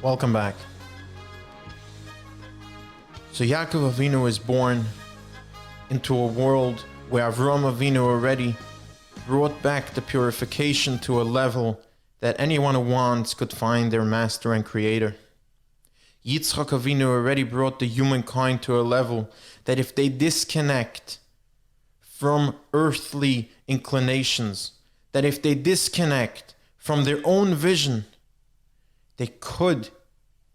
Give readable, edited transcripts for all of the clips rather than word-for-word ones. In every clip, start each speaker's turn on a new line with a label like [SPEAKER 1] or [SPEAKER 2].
[SPEAKER 1] Welcome back. So Yaakov Avinu is born into a world where Avraham Avinu already brought back the purification to a level that anyone who wants could find their master and creator. Yitzchock Avinu already brought the humankind to a level that if they disconnect from earthly inclinations, that if they disconnect from their own vision, they could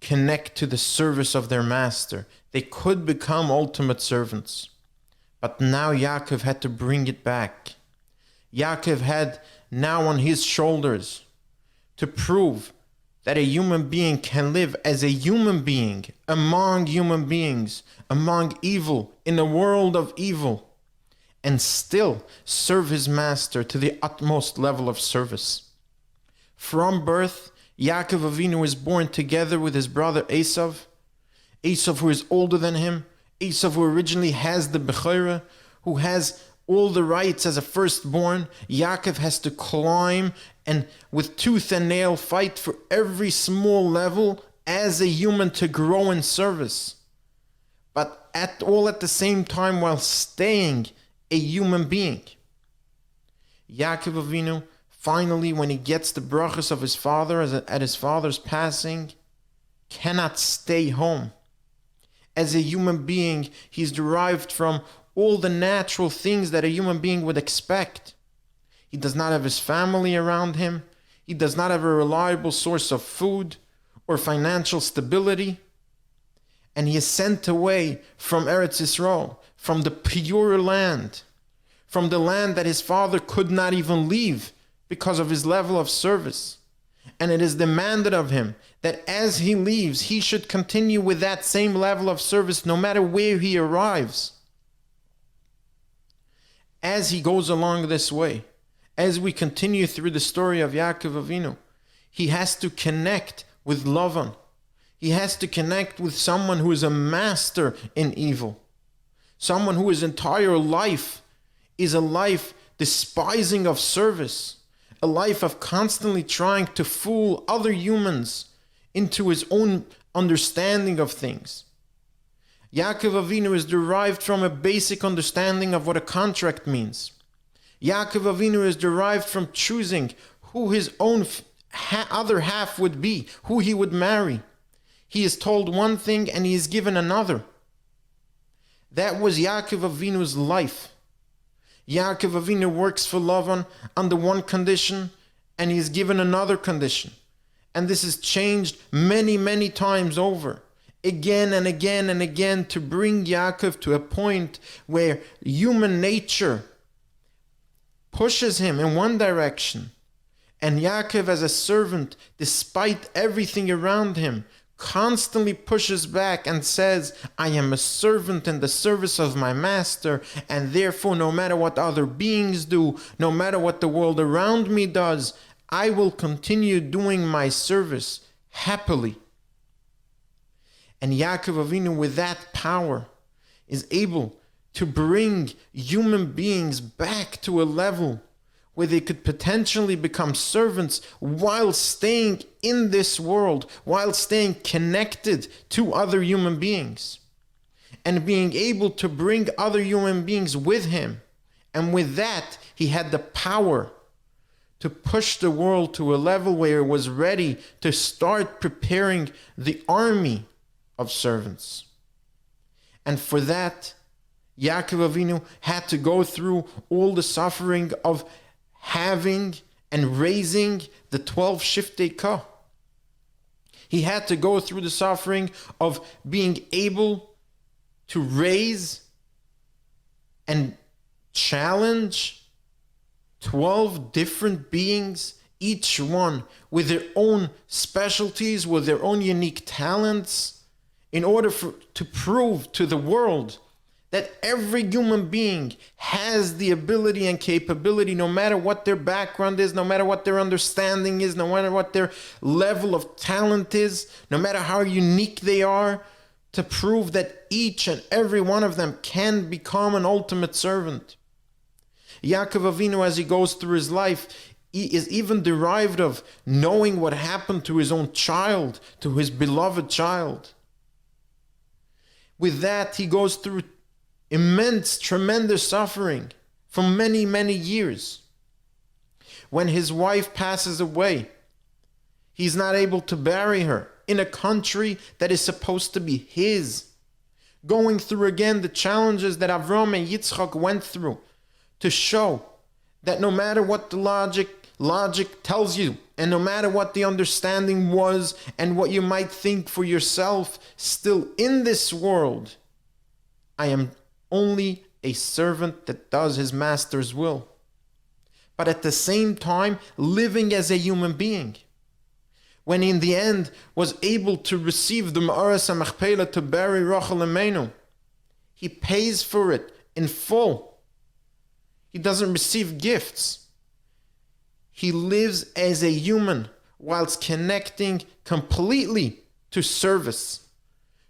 [SPEAKER 1] connect to the service of their master. They could become ultimate servants. But now Yakov had to bring it back. Yakov had now on his shoulders to prove that a human being can live as a human being among human beings, among evil, in a world of evil, and still serve his master to the utmost level of service. From birth, Yaakov Avinu is born together with his brother Esav. Esav, who is older than him, Esav, who originally has the Bechorah, who has all the rights as a firstborn. Yaakov has to climb and with tooth and nail fight for every small level as a human to grow in service. But at the same time while staying a human being. Yaakov Avinu, finally, when he gets the brachas of his father at his father's passing, cannot stay home. As a human being, he's derived from all the natural things that a human being would expect. He does not have his family around him. He does not have a reliable source of food or financial stability. And he is sent away from Eretz Yisrael, from the pure land, from the land that his father could not even leave because of his level of service. And it is demanded of him that as he leaves, he should continue with that same level of service no matter where he arrives. As he goes along this way, as we continue through the story of Yaakov Avinu, he has to connect with Lavan. He has to connect with someone who is a master in evil. Someone whose entire life is a life despising of service. A life of constantly trying to fool other humans into his own understanding of things. Yaakov Avinu is derived from a basic understanding of what a contract means. Yaakov Avinu is derived from choosing who his own other half would be, who he would marry. He is told one thing and he is given another. That was Yaakov Avinu's life. Yaakov Avinu works for Lavan under one condition and he is given another condition. And this is changed many, many times over, again and again and again, to bring Yaakov to a point where human nature pushes him in one direction. And Yaakov, as a servant, despite everything around him, constantly pushes back and says, I am a servant in the service of my master, and therefore no matter what other beings do, no matter what the world around me does, I will continue doing my service happily. And Yaakov Avinu, with that power, is able to bring human beings back to a level where they could potentially become servants while staying in this world, while staying connected to other human beings, and being able to bring other human beings with him. And with that, he had the power to push the world to a level where it was ready to start preparing the army of servants. And for that, Yaakov Avinu had to go through all the suffering of having and raising the 12 Shiftei Ka. He had to go through the suffering of being able to raise and challenge 12 different beings, each one with their own specialties, with their own unique talents, in order to prove to the world that every human being has the ability and capability, no matter what their background is, no matter what their understanding is, no matter what their level of talent is, no matter how unique they are, to prove that each and every one of them can become an ultimate servant. Yaakov Avinu, as he goes through his life, is even derived of knowing what happened to his own child, to his beloved child. With that, he goes through immense, tremendous suffering for many, many years. When his wife passes away, he's not able to bury her in a country that is supposed to be his. Going through again the challenges that Avram and Yitzchock went through to show that no matter what the logic tells you, and no matter what the understanding was and what you might think for yourself, still in this world, I am only a servant that does his master's will. But at the same time, living as a human being. When in the end was able to receive the Ma'aras HaMachpelah to bury Rachel Imenu, he pays for it in full. He doesn't receive gifts. He lives as a human whilst connecting completely to service,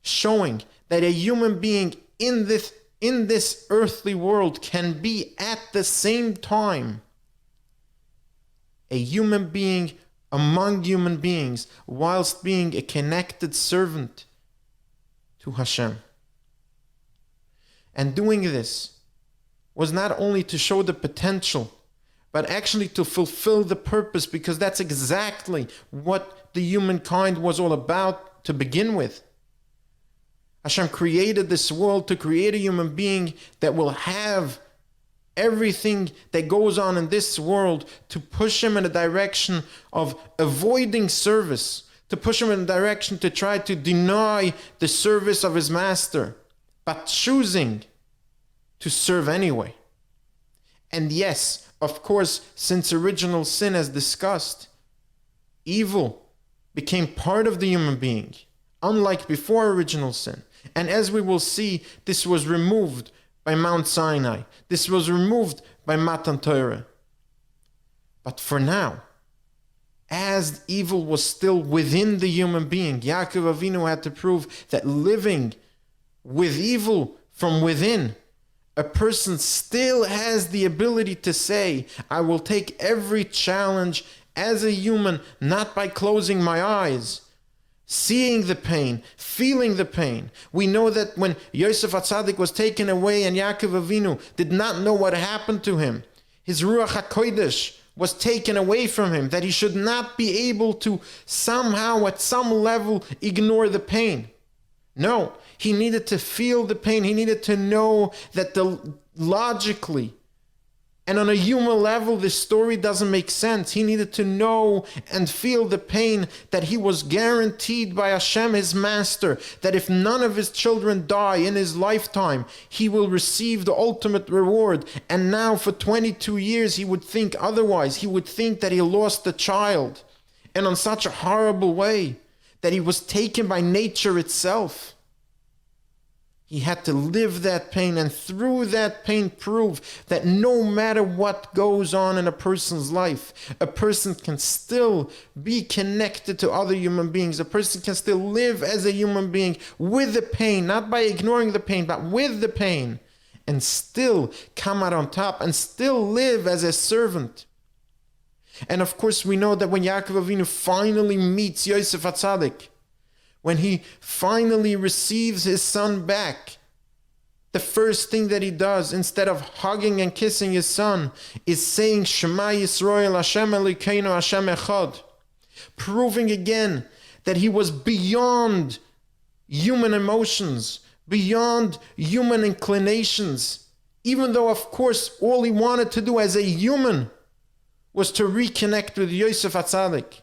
[SPEAKER 1] showing that a human being in this earthly world can be at the same time a human being among human beings, whilst being a connected servant to Hashem. And doing this was not only to show the potential, but actually to fulfill the purpose, because that's exactly what the humankind was all about to begin with. Hashem created this world to create a human being that will have everything that goes on in this world to push him in a direction of avoiding service, to push him in a direction to try to deny the service of his master, but choosing to serve anyway. And yes, of course, since original sin, as discussed, evil became part of the human being, unlike before original sin. And as we will see, this was removed by Mount Sinai. This was removed by Matan Torah. But for now, as evil was still within the human being, Yakov Avinu had to prove that living with evil from within, a person still has the ability to say, I will take every challenge as a human, not by closing my eyes, seeing the pain, feeling the pain. We know that when Yosef HaTzadik was taken away and Yakov Avinu did not know what happened to him, his Ruach HaKodesh was taken away from him, that he should not be able to somehow, at some level, ignore the pain. No, he needed to feel the pain. He needed to know that logically and on a human level, this story doesn't make sense. He needed to know and feel the pain that he was guaranteed by Hashem, his master, that if none of his children die in his lifetime, he will receive the ultimate reward. And now for 22 years, he would think otherwise. He would think that he lost the child, and on such a horrible way, that he was taken by nature itself. He had to live that pain, and through that pain prove that no matter what goes on in a person's life, a person can still be connected to other human beings. A person can still live as a human being with the pain, not by ignoring the pain, but with the pain, and still come out on top and still live as a servant. And of course we know that when Yaakov Avinu finally meets Yosef HaTzadik, when he finally receives his son back, the first thing that he does, instead of hugging and kissing his son, is saying, Shema Yisrael, Hashem Elokeinu, Hashem Echad, proving again that he was beyond human emotions, beyond human inclinations, even though, of course, all he wanted to do as a human was to reconnect with Yosef HaTzadik.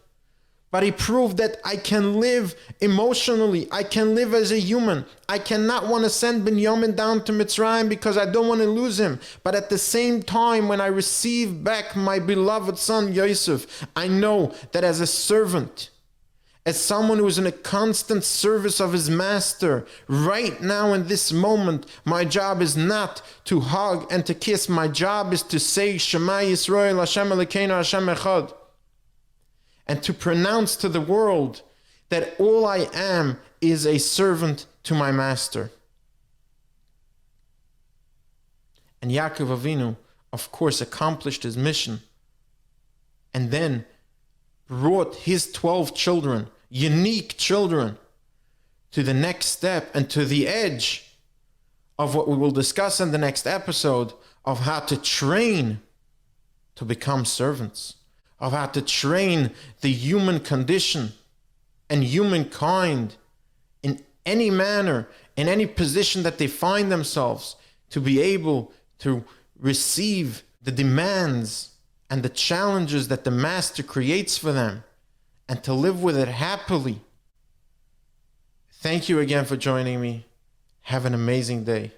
[SPEAKER 1] But he proved that I can live emotionally. I can live as a human. I cannot want to send Binyamin down to Mitzrayim because I don't want to lose him. But at the same time, when I receive back my beloved son Yosef, I know that as a servant, as someone who is in a constant service of his master, right now in this moment, my job is not to hug and to kiss. My job is to say, Shema Yisrael, Hashem Elokeinu, Hashem Echad, and to pronounce to the world that all I am is a servant to my master. And Yaakov Avinu, of course, accomplished his mission. and then brought his 12 children, unique children, to the next step and to the edge of what we will discuss in the next episode of how to train to become servants, of how to train the human condition and humankind in any manner, in any position that they find themselves, to be able to receive the demands and the challenges that the Master creates for them and to live with it happily. Thank you again for joining me. Have an amazing day.